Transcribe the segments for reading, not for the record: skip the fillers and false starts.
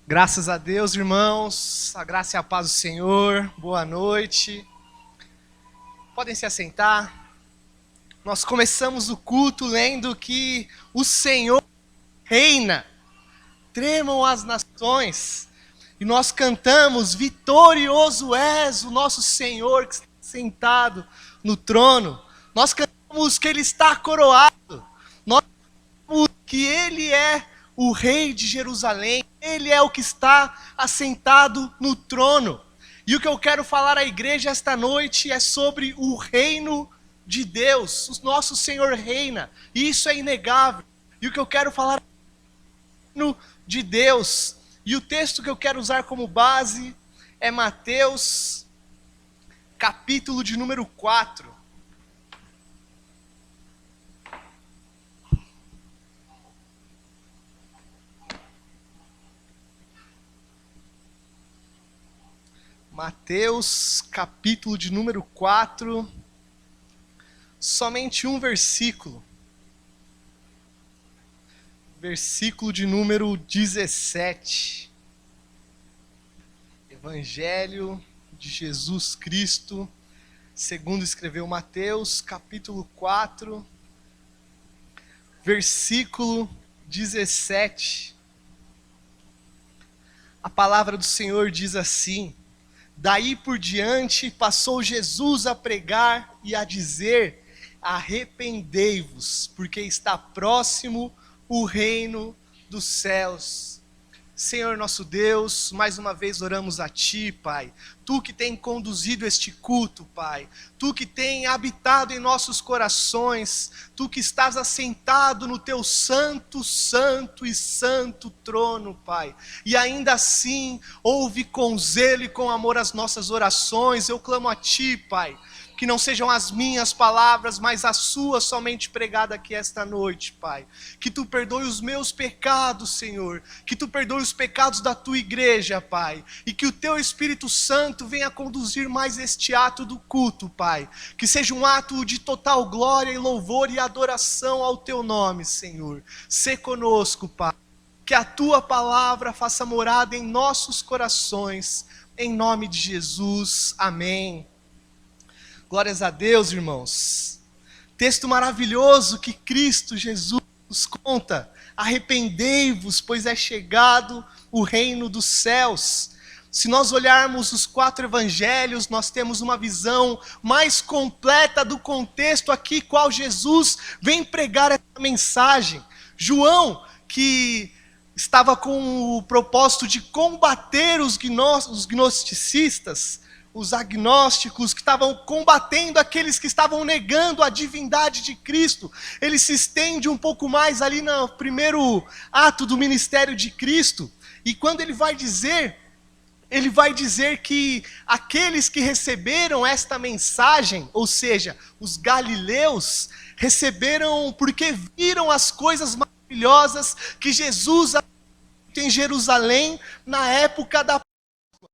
Graças a Deus, irmãos, a graça e a paz do Senhor, boa noite. Podem se assentar. Nós começamos o culto lendo que o Senhor reina, tremam as nações. E nós cantamos, vitorioso és o nosso Senhor que está sentado no trono. Nós cantamos que Ele está coroado. Nós cantamos que Ele é o Rei de Jerusalém. Ele é o que está assentado no trono. E o que eu quero falar à igreja esta noite é sobre o reino de Deus. O nosso Senhor reina. E isso é inegável. E o que eu quero falar é o reino de Deus. E o texto que eu quero usar como base é Mateus, capítulo de número 4. Mateus, capítulo de número 4, somente um versículo. Versículo de número 17. Evangelho de Jesus Cristo, segundo escreveu Mateus, capítulo 4, versículo 17. A palavra do Senhor diz assim: daí por diante passou Jesus a pregar e a dizer: arrependei-vos, porque está próximo o reino dos céus. Senhor nosso Deus, mais uma vez oramos a Ti, Pai. Tu que tem conduzido este culto, Pai. Tu que tem habitado em nossos corações. Tu que estás assentado no Teu santo, santo e santo trono, Pai. E ainda assim, ouve com zelo e com amor as nossas orações. Eu clamo a Ti, Pai. Que não sejam as minhas palavras, mas a sua somente pregada aqui esta noite, Pai. Que Tu perdoe os meus pecados, Senhor. Que Tu perdoe os pecados da Tua igreja, Pai. E que o Teu Espírito Santo venha conduzir mais este ato do culto, Pai. Que seja um ato de total glória e louvor e adoração ao Teu nome, Senhor. Sê conosco, Pai. Que a Tua palavra faça morada em nossos corações. Em nome de Jesus. Amém. Glórias a Deus, irmãos. Texto maravilhoso que Cristo Jesus nos conta. Arrependei-vos, pois é chegado o reino dos céus. Se nós olharmos os 4 evangelhos, nós temos uma visão mais completa do contexto aqui, qual Jesus vem pregar essa mensagem. João, que estava com o propósito de combater os gnosticistas, os agnósticos que estavam combatendo aqueles que estavam negando a divindade de Cristo. Ele se estende um pouco mais ali no primeiro ato do ministério de Cristo. E quando ele vai dizer que aqueles que receberam esta mensagem, ou seja, os galileus, receberam porque viram as coisas maravilhosas que Jesus fez em Jerusalém na época da Páscoa.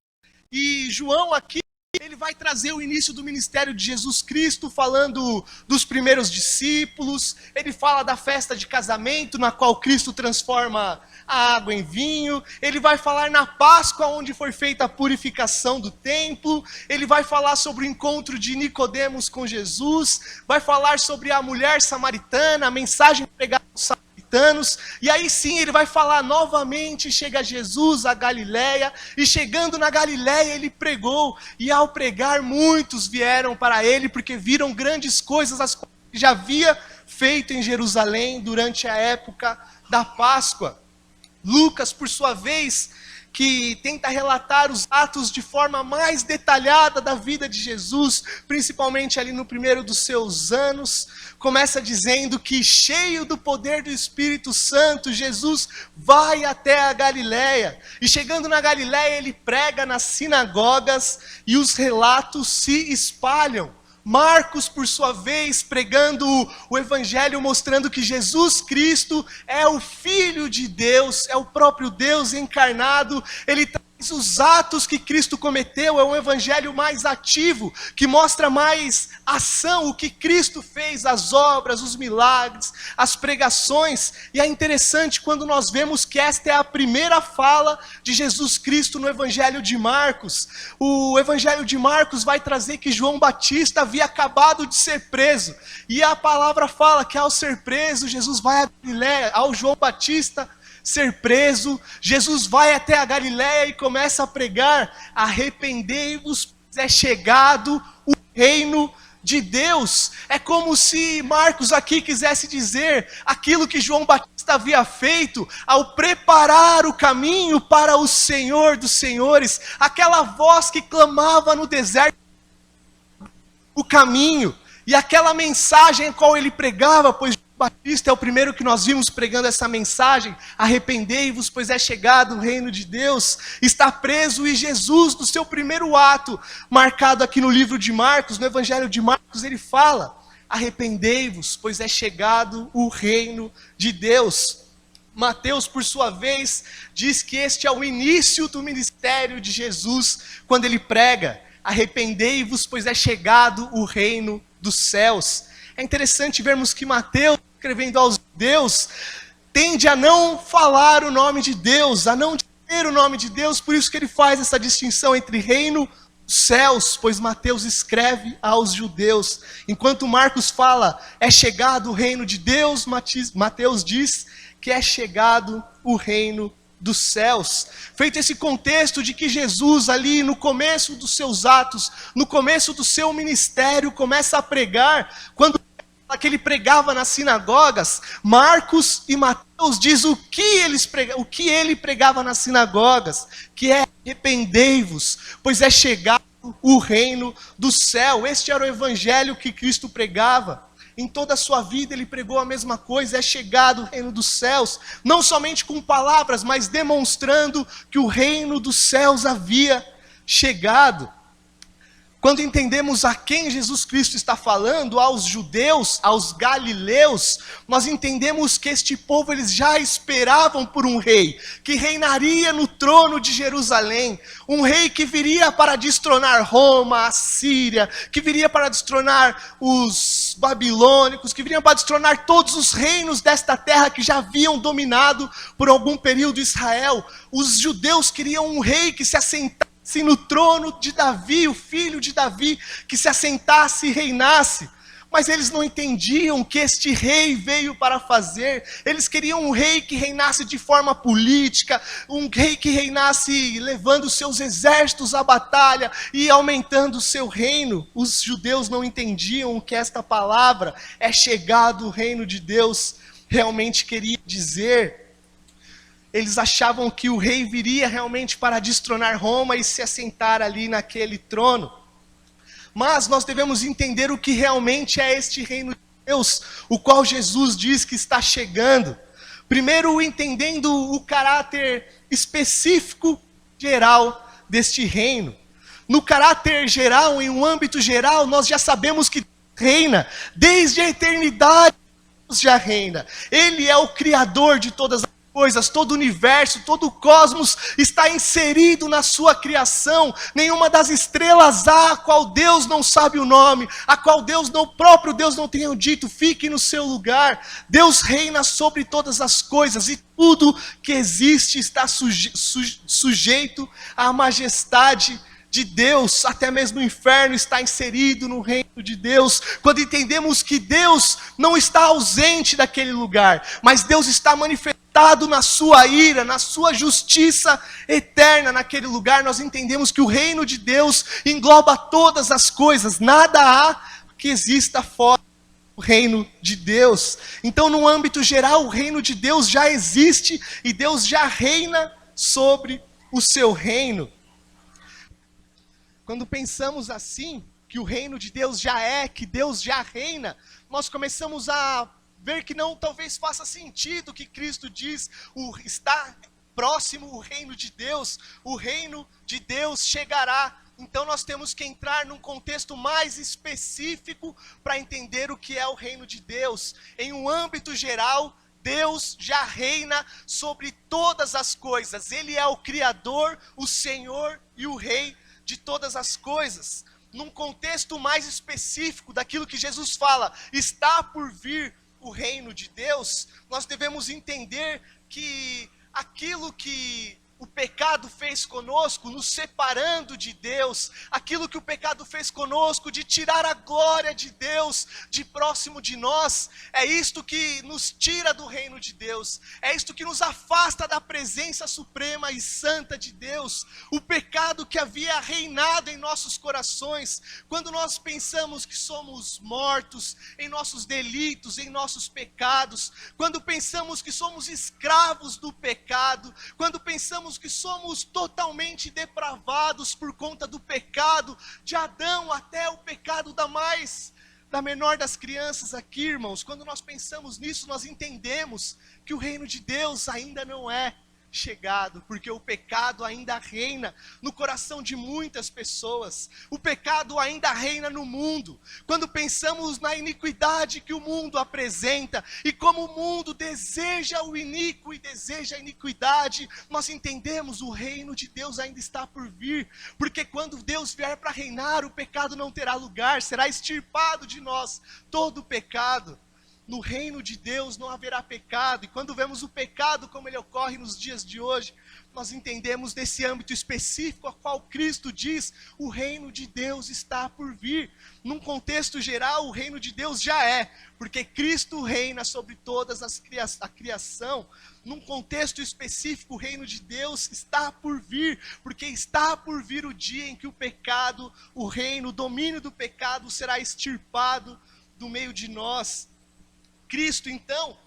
E João aqui, ele vai trazer o início do ministério de Jesus Cristo, falando dos primeiros discípulos. Ele fala da festa de casamento, na qual Cristo transforma a água em vinho. Ele vai falar na Páscoa, onde foi feita a purificação do templo. Ele vai falar sobre o encontro de Nicodemos com Jesus. Vai falar sobre a mulher samaritana, a mensagem pregada aos samaritanos. E aí sim ele vai falar novamente, chega Jesus a Galileia, e chegando na Galileia ele pregou, e ao pregar muitos vieram para ele, porque viram grandes coisas, as quais ele já havia feito em Jerusalém durante a época da Páscoa. Lucas, por sua vez, que tenta relatar os atos de forma mais detalhada da vida de Jesus, principalmente ali no primeiro dos seus anos, começa dizendo que, cheio do poder do Espírito Santo, Jesus vai até a Galileia. E chegando na Galileia, ele prega nas sinagogas e os relatos se espalham. Marcos, por sua vez, pregando o evangelho, mostrando que Jesus Cristo é o Filho de Deus, é o próprio Deus encarnado. Ele traz os atos que Cristo cometeu é um evangelho mais ativo, que mostra mais ação, o que Cristo fez, as obras, os milagres, as pregações. E é interessante quando nós vemos que esta é a primeira fala de Jesus Cristo no evangelho de Marcos. O evangelho de Marcos vai trazer que João Batista havia acabado de ser preso. E a palavra fala que ao ser preso, Jesus vai a Galiléia, ao João Batista ser preso, Jesus vai até a Galiléia e começa a pregar: arrependei-vos, pois é chegado o reino de Deus. É como se Marcos aqui quisesse dizer aquilo que João Batista havia feito ao preparar o caminho para o Senhor dos Senhores, aquela voz que clamava no deserto o caminho, e aquela mensagem a qual ele pregava, pois Batista é o primeiro que nós vimos pregando essa mensagem: arrependei-vos, pois é chegado o reino de Deus. Está preso, e Jesus, no seu primeiro ato, marcado aqui no livro de Marcos, no evangelho de Marcos, ele fala: arrependei-vos, pois é chegado o reino de Deus. Mateus, por sua vez, diz que este é o início do ministério de Jesus, quando ele prega: arrependei-vos, pois é chegado o reino dos céus. É interessante vermos que Mateus, escrevendo aos judeus, tende a não falar o nome de Deus, a não dizer o nome de Deus, por isso que ele faz essa distinção entre reino dos céus, pois Mateus escreve aos judeus. Enquanto Marcos fala, é chegado o reino de Deus, Mateus diz que é chegado o reino dos céus. Feito esse contexto de que Jesus ali no começo dos seus atos, no começo do seu ministério, começa a pregar, quando que ele pregava nas sinagogas, Marcos e Mateus diz o que ele pregava nas sinagogas, que é: arrependei-vos, pois é chegado o reino do céu. Este era o evangelho que Cristo pregava. Em toda a sua vida ele pregou a mesma coisa: é chegado o reino dos céus, não somente com palavras, mas demonstrando que o reino dos céus havia chegado. Quando entendemos a quem Jesus Cristo está falando, aos judeus, aos galileus, nós entendemos que este povo, eles já esperavam por um rei, que reinaria no trono de Jerusalém, um rei que viria para destronar Roma, a Síria, que viria para destronar os babilônicos, que viriam para destronar todos os reinos desta terra que já haviam dominado por algum período Israel. Os judeus queriam um rei que se assentasse no trono de Davi, o filho de Davi, que se assentasse e reinasse. Mas eles não entendiam que este rei veio para fazer. Eles queriam um rei que reinasse de forma política, um rei que reinasse levando seus exércitos à batalha e aumentando o seu reino. Os judeus não entendiam que esta palavra, é chegado o reino de Deus, realmente queria dizer. Eles achavam que o rei viria realmente para destronar Roma e se assentar ali naquele trono. Mas nós devemos entender o que realmente é este reino de Deus, o qual Jesus diz que está chegando. Primeiro, entendendo o caráter específico, geral deste reino. No caráter geral, em um âmbito geral, nós já sabemos que reina, desde a eternidade Deus já reina. Ele é o Criador de todas as coisas, todo o universo, todo o cosmos está inserido na sua criação. Nenhuma das estrelas há a qual Deus não sabe o nome, a qual o próprio Deus não tenha dito: fique no seu lugar. Deus reina sobre todas as coisas, e tudo que existe está sujeito à majestade de Deus. Até mesmo o inferno está inserido no reino de Deus. Quando entendemos que Deus não está ausente daquele lugar, mas Deus está manifestado na sua ira, na sua justiça eterna naquele lugar, nós entendemos que o reino de Deus engloba todas as coisas. Nada há que exista fora do reino de Deus. Então, no âmbito geral, o reino de Deus já existe e Deus já reina sobre o seu reino. Quando pensamos assim, que o reino de Deus já é, que Deus já reina, nós começamos a ver que não talvez faça sentido o que Cristo diz: está próximo o reino de Deus, o reino de Deus chegará. Então nós temos que entrar num contexto mais específico para entender o que é o reino de Deus. Em um âmbito geral, Deus já reina sobre todas as coisas. Ele é o Criador, o Senhor e o Rei de todas as coisas. Num contexto mais específico daquilo que Jesus fala, está por vir o reino de Deus, nós devemos entender que aquilo que o pecado fez conosco, nos separando de Deus, aquilo que o pecado fez conosco, de tirar a glória de Deus de próximo de nós, é isto que nos tira do reino de Deus, é isto que nos afasta da presença suprema e santa de Deus. O pecado que havia reinado em nossos corações, quando nós pensamos que somos mortos em nossos delitos, em nossos pecados, quando pensamos que somos escravos do pecado, quando pensamos que somos totalmente depravados por conta do pecado de Adão até o pecado da menor das crianças aqui, irmãos. Quando nós pensamos nisso, nós entendemos que o reino de Deus ainda não é chegado, porque o pecado ainda reina no coração de muitas pessoas, o pecado ainda reina no mundo. Quando pensamos na iniquidade que o mundo apresenta, e como o mundo deseja o iníquo e deseja a iniquidade, nós entendemos o reino de Deus ainda está por vir, porque quando Deus vier para reinar, o pecado não terá lugar, será extirpado de nós todo o pecado. No reino de Deus não haverá pecado, e quando vemos o pecado como ele ocorre nos dias de hoje, nós entendemos desse âmbito específico a qual Cristo diz, o reino de Deus está por vir. Num contexto geral, o reino de Deus já é, porque Cristo reina sobre todas a criação. Num contexto específico, o reino de Deus está por vir, porque está por vir o dia em que o pecado, o reino, o domínio do pecado será extirpado do meio de nós. Cristo, então,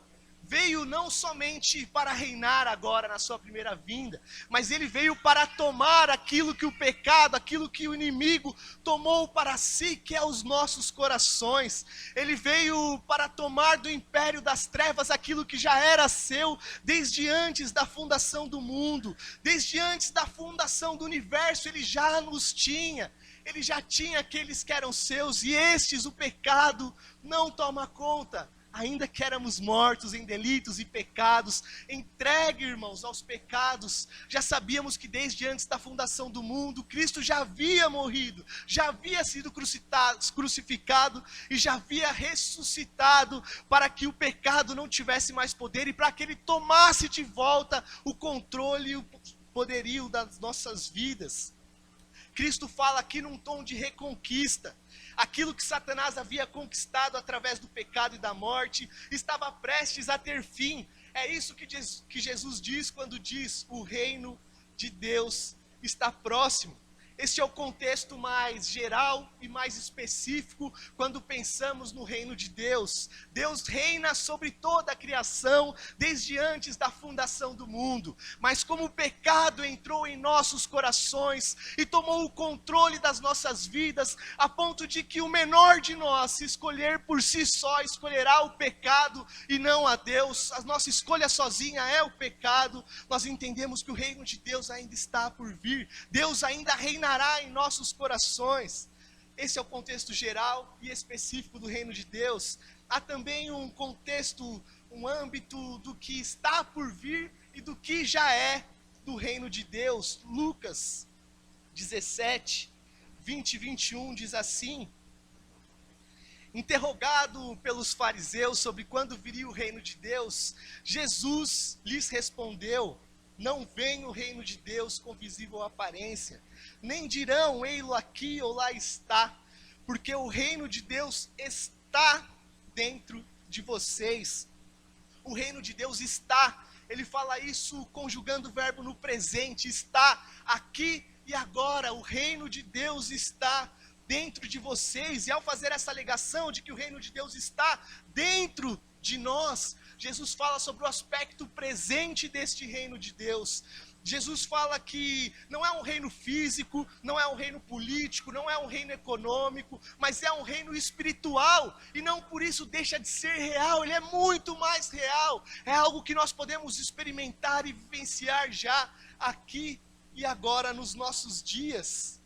veio não somente para reinar agora na sua primeira vinda, mas ele veio para tomar aquilo que o pecado, aquilo que o inimigo tomou para si, que é os nossos corações. Ele veio para tomar do império das trevas aquilo que já era seu desde antes da fundação do mundo, desde antes da fundação do universo, ele já nos tinha. Ele já tinha aqueles que eram seus, e estes o pecado não toma conta. Ainda que éramos mortos em delitos e pecados, entregue, irmãos, aos pecados, já sabíamos que desde antes da fundação do mundo, Cristo já havia morrido, já havia sido crucificado e já havia ressuscitado para que o pecado não tivesse mais poder e para que ele tomasse de volta o controle e o poderio das nossas vidas. Cristo fala aqui num tom de reconquista. Aquilo que Satanás havia conquistado através do pecado e da morte estava prestes a ter fim. É isso que Jesus diz quando diz: o reino de Deus está próximo. Este é o contexto mais geral e mais específico quando pensamos no reino de Deus. Deus reina sobre toda a criação desde antes da fundação do mundo. Mas como o pecado entrou em nossos corações e tomou o controle das nossas vidas, a ponto de que o menor de nós, se escolher por si só, escolherá o pecado e não a Deus. A nossa escolha sozinha é o pecado. Nós entendemos que o reino de Deus ainda está por vir. Deus ainda reinará em nossos corações. Esse é o contexto geral e específico do reino de Deus. Há também um contexto, um âmbito do que está por vir e do que já é do reino de Deus. Lucas 17, 20 e 21 diz assim: interrogado pelos fariseus sobre quando viria o reino de Deus, Jesus lhes respondeu: não vem o reino de Deus com visível aparência, nem dirão, ei-lo aqui ou lá está, porque o reino de Deus está dentro de vocês. O reino de Deus está, ele fala isso conjugando o verbo no presente, está aqui e agora. O reino de Deus está dentro de vocês, e ao fazer essa alegação de que o reino de Deus está dentro de nós, Jesus fala sobre o aspecto presente deste reino de Deus. Jesus fala que não é um reino físico, não é um reino político, não é um reino econômico, mas é um reino espiritual, e não por isso deixa de ser real, ele é muito mais real, é algo que nós podemos experimentar e vivenciar já aqui e agora nos nossos dias.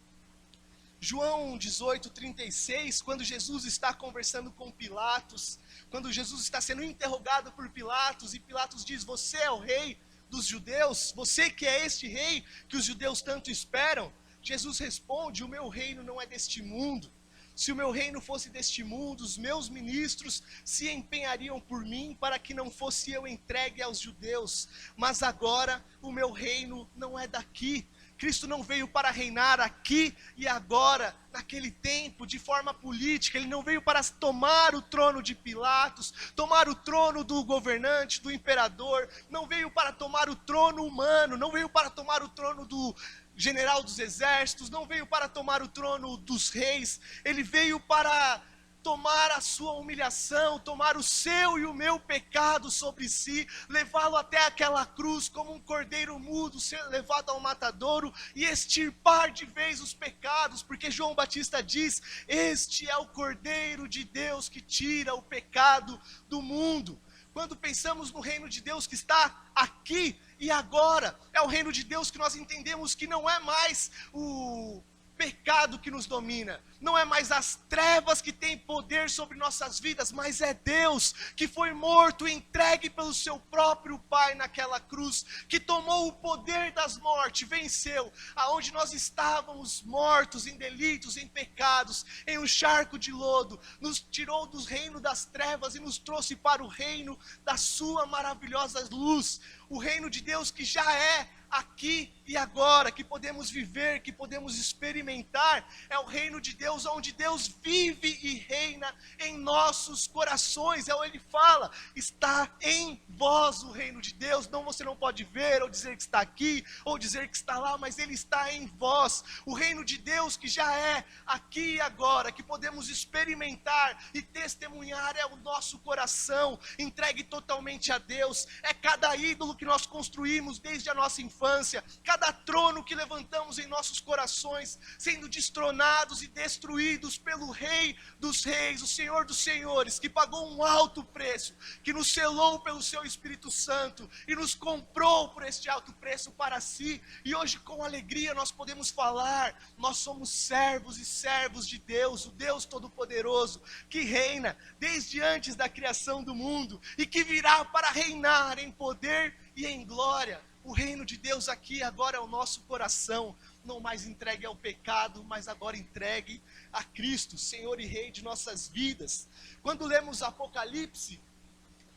João 18:36, quando Jesus está conversando com Pilatos, quando Jesus está sendo interrogado por Pilatos, e Pilatos diz: você é o rei dos judeus? Você que é este rei que os judeus tanto esperam? Jesus responde: o meu reino não é deste mundo. Se o meu reino fosse deste mundo, os meus ministros se empenhariam por mim para que não fosse eu entregue aos judeus. Mas agora o meu reino não é daqui. Cristo não veio para reinar aqui e agora, naquele tempo, de forma política. Ele não veio para tomar o trono de Pilatos, tomar o trono do governante, do imperador. Não veio para tomar o trono humano, não veio para tomar o trono do general dos exércitos, não veio para tomar o trono dos reis. Ele veio para tomar a sua humilhação, tomar o seu e o meu pecado sobre si, levá-lo até aquela cruz como um cordeiro mudo, ser levado ao matadouro e extirpar de vez os pecados, porque João Batista diz: este é o Cordeiro de Deus que tira o pecado do mundo. Quando pensamos no reino de Deus que está aqui e agora, é o reino de Deus que nós entendemos que não é mais o pecado que nos domina, não é mais as trevas que têm poder sobre nossas vidas, mas é Deus que foi morto e entregue pelo seu próprio Pai naquela cruz, que tomou o poder das mortes, venceu, aonde nós estávamos mortos em delitos, em pecados, em um charco de lodo, nos tirou do reino das trevas e nos trouxe para o reino da sua maravilhosa luz, o reino de Deus que já é aqui e agora, que podemos viver, que podemos experimentar, é o reino de Deus, onde Deus vive e reina em nossos corações. Ele fala: está em vós o reino de Deus. Não, você não pode ver, ou dizer que está aqui, ou dizer que está lá, mas ele está em vós. O reino de Deus que já é aqui e agora, que podemos experimentar e testemunhar, é o nosso coração entregue totalmente a Deus. É cada ídolo que nós construímos desde a nossa infância, cada trono que levantamos em nossos corações, sendo destronados e destruídos pelo Rei dos Reis, o Senhor dos Senhores, que pagou um alto preço, que nos selou pelo seu Espírito Santo e nos comprou por este alto preço para si. E hoje, com alegria, nós podemos falar: nós somos servos e servos de Deus, o Deus Todo-Poderoso, que reina desde antes da criação do mundo e que virá para reinar em poder e em glória. O reino de Deus aqui agora é o nosso coração, não mais entregue ao pecado, mas agora entregue a Cristo, Senhor e Rei de nossas vidas. Quando lemos Apocalipse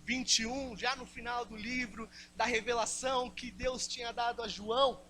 21, já no final do livro da revelação que Deus tinha dado a João,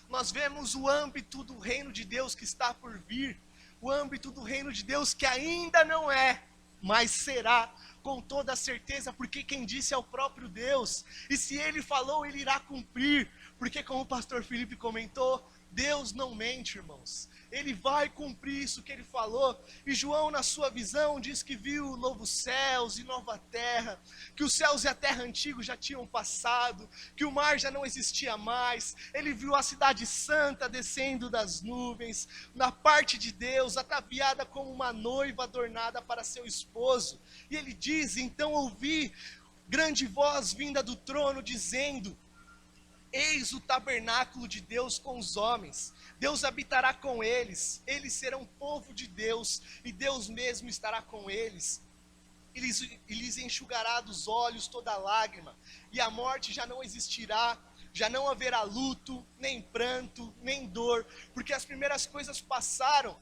nós vemos o âmbito do reino de Deus que está por vir, o âmbito do reino de Deus que ainda não é, mas será com toda certeza, porque quem disse é o próprio Deus, e se ele falou, ele irá cumprir, porque como o pastor Felipe comentou, Deus não mente, irmãos, ele vai cumprir isso que ele falou. E João, na sua visão, diz que viu novos céus e nova terra, que os céus e a terra antigos já tinham passado, que o mar já não existia mais. Ele viu a cidade santa descendo das nuvens, na parte de Deus, ataviada como uma noiva adornada para seu esposo. E ele diz: então ouvi grande voz vinda do trono dizendo: eis o tabernáculo de Deus com os homens, Deus habitará com eles, eles serão povo de Deus, e Deus mesmo estará com eles, e lhes enxugará dos olhos toda lágrima, e a morte já não existirá, já não haverá luto, nem pranto, nem dor, porque as primeiras coisas passaram.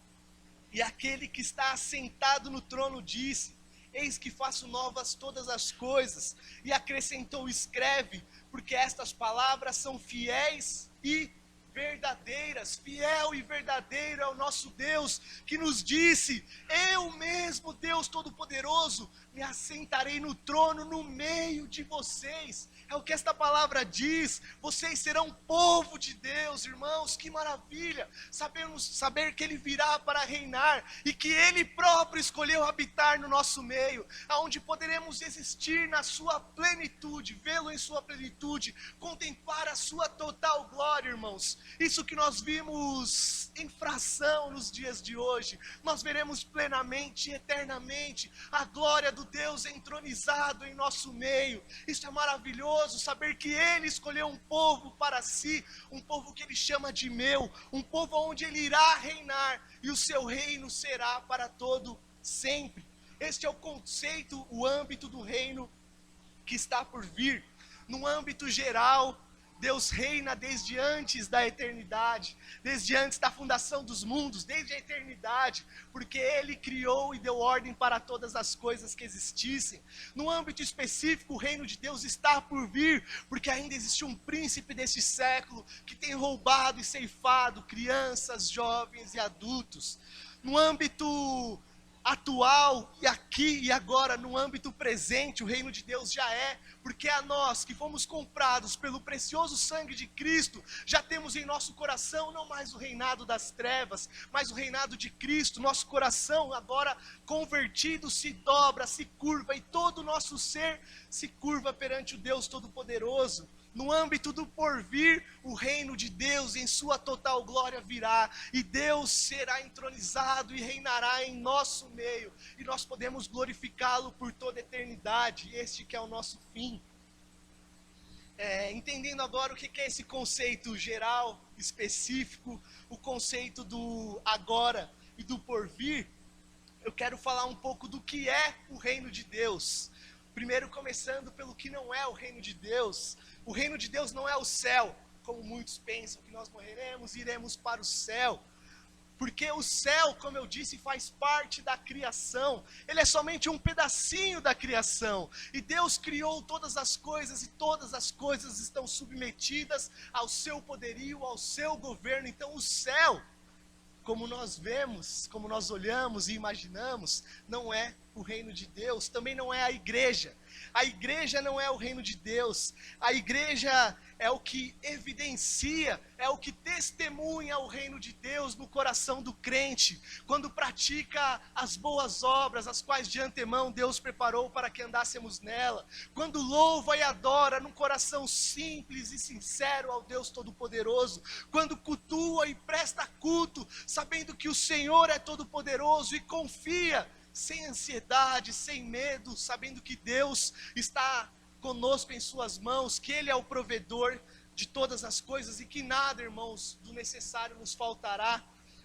E aquele que está assentado no trono disse: eis que faço novas todas as coisas. E acrescentou: escreve, porque estas palavras são fiéis e verdadeiras. Fiel e verdadeiro é o nosso Deus, que nos disse: eu mesmo, Deus Todo-Poderoso, me assentarei no trono no meio de vocês. É o que esta palavra diz: vocês serão povo de Deus, irmãos. Que maravilha saber que Ele virá para reinar, e que Ele próprio escolheu habitar no nosso meio, aonde poderemos existir na sua plenitude, vê-lo em sua plenitude, contemplar a sua total glória, irmãos. Isso que nós vimos em fração nos dias de hoje, nós veremos plenamente e eternamente a glória do Deus entronizado em nosso meio. Isso é maravilhoso. glorioso saber que Ele escolheu um povo para si, um povo que Ele chama de meu, um povo onde Ele irá reinar, e o seu reino será para todo sempre. Este é o conceito, o âmbito do reino que está por vir. No âmbito geral, Deus reina desde antes da eternidade, desde antes da fundação dos mundos, desde a eternidade, porque Ele criou e deu ordem para todas as coisas que existissem. No âmbito específico, o reino de Deus está por vir, porque ainda existe um príncipe deste século que tem roubado e ceifado crianças, jovens e adultos. No âmbito atual e aqui e agora, no âmbito presente, o reino de Deus já é, porque a nós que fomos comprados pelo precioso sangue de Cristo, já temos em nosso coração não mais o reinado das trevas, mas o reinado de Cristo. Nosso coração agora convertido se dobra, se curva, e todo o nosso ser se curva perante o Deus Todo-Poderoso. No âmbito do porvir, o reino de Deus em sua total glória virá, e Deus será entronizado e reinará em nosso meio, e nós podemos glorificá-lo por toda a eternidade. Este que é o nosso fim. Entendendo agora o que é esse conceito geral, específico, o conceito do agora e do porvir, eu quero falar um pouco do que é o reino de Deus. Primeiro, começando pelo que não é o reino de Deus. O reino de Deus não é o céu, como muitos pensam, que nós morreremos e iremos para o céu. Porque o céu, como eu disse, faz parte da criação. Ele é somente um pedacinho da criação. E Deus criou todas as coisas, e todas as coisas estão submetidas ao seu poderio, ao seu governo. Então o céu, como nós vemos, como nós olhamos e imaginamos, não é o reino de Deus, também não é a igreja. A igreja não é o reino de Deus. A igreja é o que evidencia, é o que testemunha o reino de Deus no coração do crente, quando pratica as boas obras, as quais de antemão Deus preparou para que andássemos nela, quando louva e adora num coração simples e sincero ao Deus Todo-Poderoso, quando cultua e presta culto, sabendo que o Senhor é Todo-Poderoso, e confia sem ansiedade, sem medo, sabendo que Deus está conosco em suas mãos, que Ele é o provedor de todas as coisas, e que nada, irmãos, do necessário nos faltará.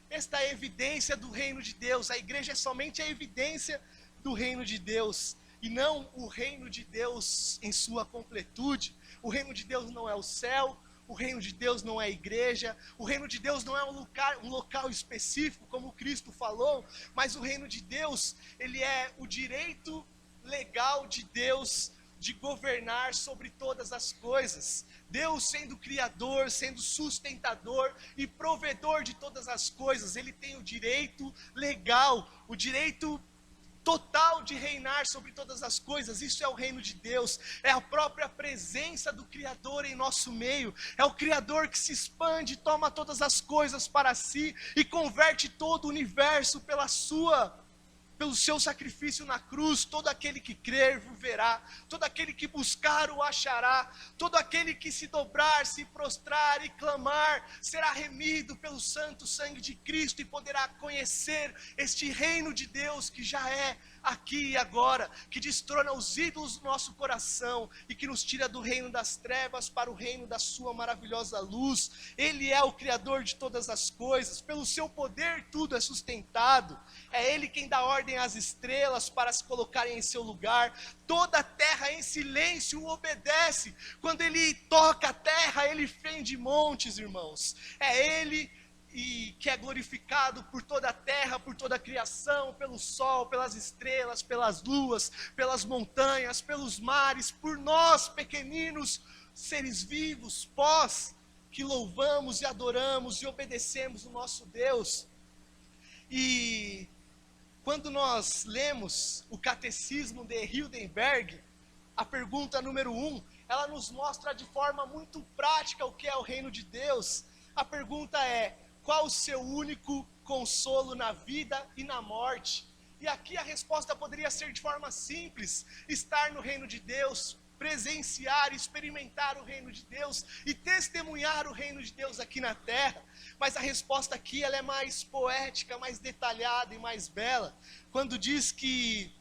Esta é a evidência do reino de Deus. A igreja é somente a evidência do reino de Deus, e não o reino de Deus em sua completude. O reino de Deus não é o céu, o reino de Deus não é a igreja, o reino de Deus não é um local específico, como Cristo falou, mas o reino de Deus, ele é o direito legal de Deus de governar sobre todas as coisas. Deus, sendo criador, sendo sustentador e provedor de todas as coisas, Ele tem o direito legal, o direito total de reinar sobre todas as coisas. Isso é o reino de Deus, é a própria presença do Criador em nosso meio, é o Criador que se expande, toma todas as coisas para si e converte todo o universo pelo seu sacrifício na cruz. Todo aquele que crer verá, todo aquele que buscar o achará, todo aquele que se dobrar, se prostrar e clamar, será remido pelo santo sangue de Cristo, e poderá conhecer este reino de Deus que já é aqui e agora, que destrona os ídolos do nosso coração e que nos tira do reino das trevas para o reino da sua maravilhosa luz. Ele é o Criador de todas as coisas, pelo seu poder tudo é sustentado, é Ele quem dá ordem às estrelas para se colocarem em seu lugar. Toda a terra em silêncio o obedece. Quando Ele toca a terra, Ele fende montes, irmãos. É Ele que é glorificado por toda a terra, por toda a criação, pelo sol, pelas estrelas, pelas luas, pelas montanhas, pelos mares, por nós pequeninos seres vivos, pós que louvamos e adoramos e obedecemos o nosso Deus. E quando nós lemos o Catecismo de Heidelberg, a pergunta número 1, ela nos mostra de forma muito prática o que é o reino de Deus. A pergunta é: qual o seu único consolo na vida e na morte? E aqui a resposta poderia ser de forma simples: estar no reino de Deus, presenciar, experimentar o reino de Deus e testemunhar o reino de Deus aqui na terra. Mas a resposta aqui ela é mais poética, mais detalhada e mais bela, quando diz que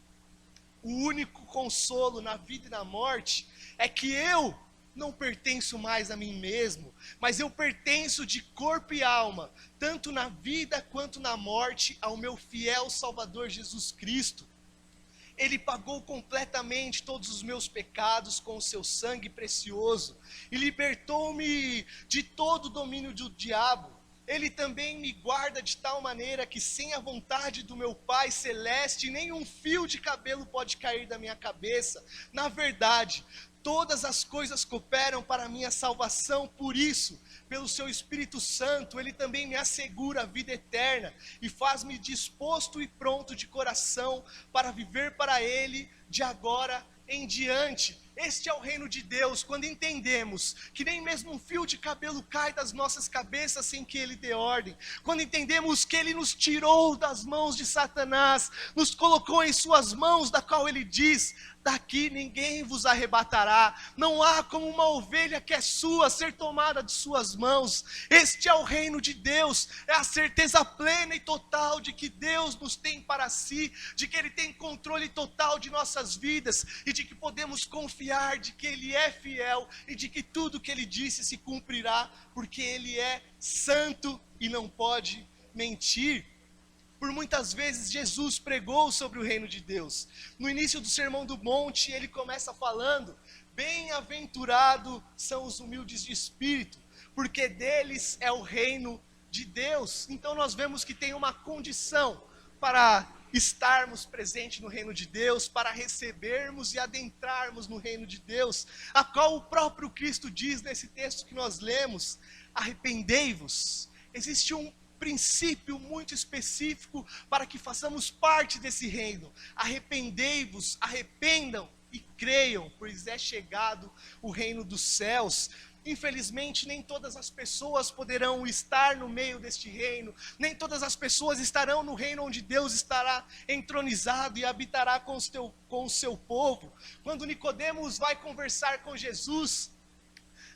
o único consolo na vida e na morte é que eu não pertenço mais a mim mesmo, mas eu pertenço de corpo e alma, tanto na vida quanto na morte, ao meu fiel Salvador Jesus Cristo. Ele pagou completamente todos os meus pecados com o seu sangue precioso e libertou-me de todo o domínio do diabo. Ele também me guarda de tal maneira que sem a vontade do meu Pai Celeste, nenhum fio de cabelo pode cair da minha cabeça. Na verdade, todas as coisas cooperam para a minha salvação, por isso, pelo seu Espírito Santo, Ele também me assegura a vida eterna e faz-me disposto e pronto de coração para viver para Ele de agora em diante. Este é o reino de Deus, quando entendemos que nem mesmo um fio de cabelo cai das nossas cabeças sem que Ele dê ordem. Quando entendemos que Ele nos tirou das mãos de Satanás, nos colocou em suas mãos, da qual Ele diz: daqui ninguém vos arrebatará. Não há como uma ovelha que é sua ser tomada de suas mãos. Este é o reino de Deus, é a certeza plena e total de que Deus nos tem para si, de que Ele tem controle total de nossas vidas e de que podemos confiar de que Ele é fiel e de que tudo que Ele disse se cumprirá, porque Ele é santo e não pode mentir. Por muitas vezes Jesus pregou sobre o reino de Deus. No início do Sermão do Monte, ele começa falando: bem-aventurado são os humildes de espírito, porque deles é o reino de Deus. Então nós vemos que tem uma condição para estarmos presentes no reino de Deus, para recebermos e adentrarmos no reino de Deus, a qual o próprio Cristo diz nesse texto que nós lemos: arrependei-vos. Existe um princípio muito específico para que façamos parte desse reino. Arrependei-vos, arrependam e creiam, pois é chegado o reino dos céus. Infelizmente, nem todas as pessoas poderão estar no meio deste reino, nem todas as pessoas estarão no reino onde Deus estará entronizado e habitará com o seu povo. Quando Nicodemos vai conversar com Jesus,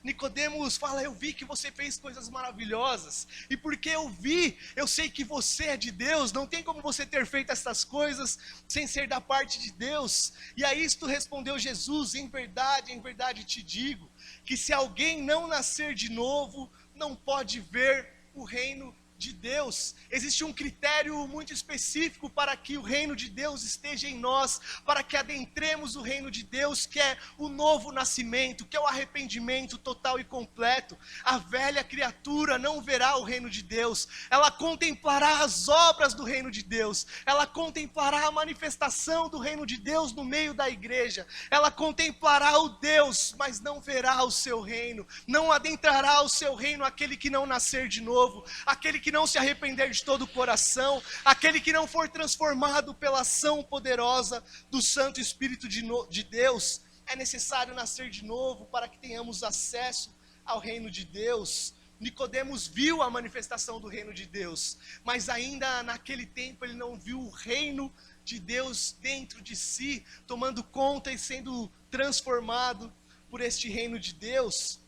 Nicodemos fala: eu vi que você fez coisas maravilhosas, e porque eu vi, eu sei que você é de Deus, não tem como você ter feito essas coisas sem ser da parte de Deus. E a isto respondeu Jesus: em verdade te digo, que se alguém não nascer de novo, não pode ver o reino de Deus. Existe um critério muito específico para que o reino de Deus esteja em nós, para que adentremos o reino de Deus, que é o novo nascimento, que é o arrependimento total e completo. A velha criatura não verá o reino de Deus, ela contemplará as obras do reino de Deus, ela contemplará a manifestação do reino de Deus no meio da igreja, ela contemplará o Deus, mas não verá o seu reino, não adentrará o seu reino aquele que não nascer de novo, aquele que não se arrepender de todo o coração, aquele que não for transformado pela ação poderosa do Santo Espírito de Deus. É necessário nascer de novo para que tenhamos acesso ao reino de Deus. Nicodemos viu a manifestação do reino de Deus, mas ainda naquele tempo ele não viu o reino de Deus dentro de si, tomando conta e sendo transformado por este reino de Deus.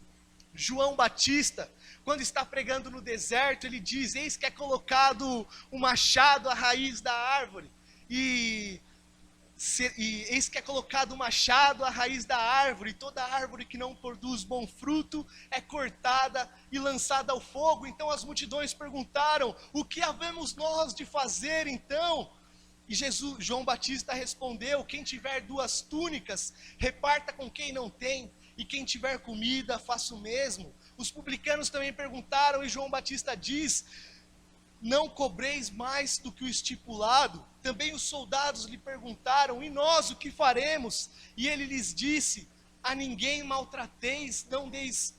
João Batista, quando está pregando no deserto, ele diz: eis que é colocado um machado à raiz da árvore, e eis que é colocado um machado à raiz da árvore, e toda árvore que não produz bom fruto é cortada e lançada ao fogo. Então as multidões perguntaram: o que havemos nós de fazer então? E João Batista respondeu: quem tiver 2 túnicas, reparta com quem não tem, e quem tiver comida, faça o mesmo. Os publicanos também perguntaram, e João Batista diz: não cobreis mais do que o estipulado. Também os soldados lhe perguntaram: e nós o que faremos? E ele lhes disse: a ninguém maltrateis, não deis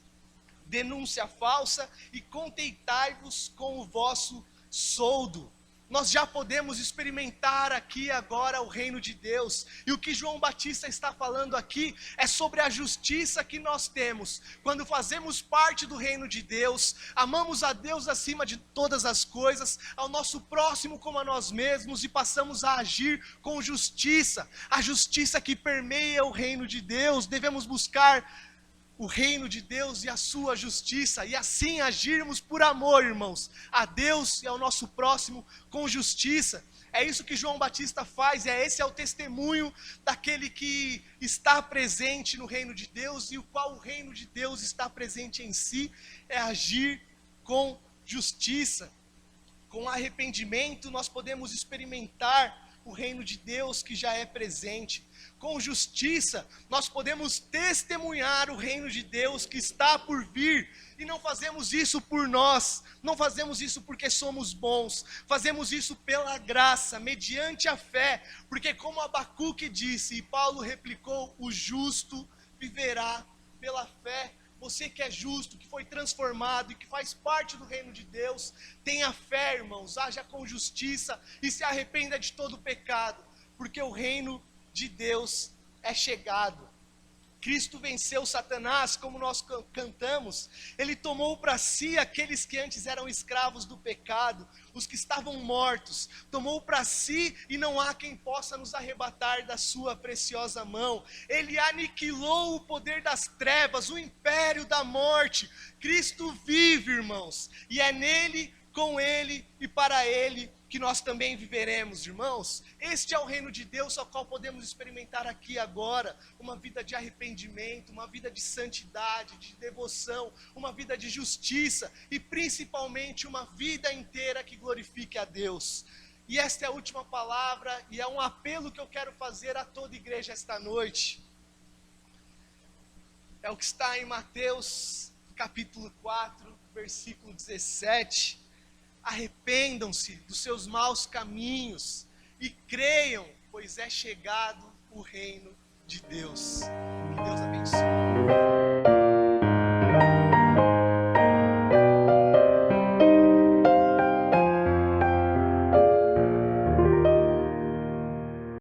denúncia falsa, e contentai-vos com o vosso soldo. Nós já podemos experimentar aqui agora o reino de Deus, e o que João Batista está falando aqui é sobre a justiça que nós temos, quando fazemos parte do reino de Deus, amamos a Deus acima de todas as coisas, ao nosso próximo como a nós mesmos, e passamos a agir com justiça, a justiça que permeia o reino de Deus. Devemos buscar o reino de Deus e a sua justiça, e assim agirmos por amor, irmãos, a Deus e ao nosso próximo com justiça. É isso que João Batista faz, esse é o testemunho daquele que está presente no reino de Deus, e o qual o reino de Deus está presente em si, é agir com justiça. Com arrependimento nós podemos experimentar o reino de Deus que já é presente. Com justiça nós podemos testemunhar o reino de Deus que está por vir. E não fazemos isso por nós, não fazemos isso porque somos bons, fazemos isso pela graça, mediante a fé, porque como Abacuque disse, e Paulo replicou, o justo viverá pela fé. Você que é justo, que foi transformado e que faz parte do reino de Deus, tenha fé, irmãos, haja com justiça e se arrependa de todo pecado, porque o reino de Deus é chegado. Cristo venceu Satanás, como nós cantamos. Ele tomou para si aqueles que antes eram escravos do pecado, os que estavam mortos. Tomou para si e não há quem possa nos arrebatar da sua preciosa mão. Ele aniquilou o poder das trevas, o império da morte. Cristo vive, irmãos, e é nele, com ele e para ele que nós também viveremos, irmãos. Este é o reino de Deus, ao qual podemos experimentar aqui agora, uma vida de arrependimento, uma vida de santidade, de devoção, uma vida de justiça, e principalmente uma vida inteira que glorifique a Deus. E esta é a última palavra, e é um apelo que eu quero fazer a toda a igreja esta noite. É o que está em Mateus, capítulo 4, versículo 17, arrependam-se dos seus maus caminhos e creiam, pois é chegado o reino de Deus. Que Deus abençoe.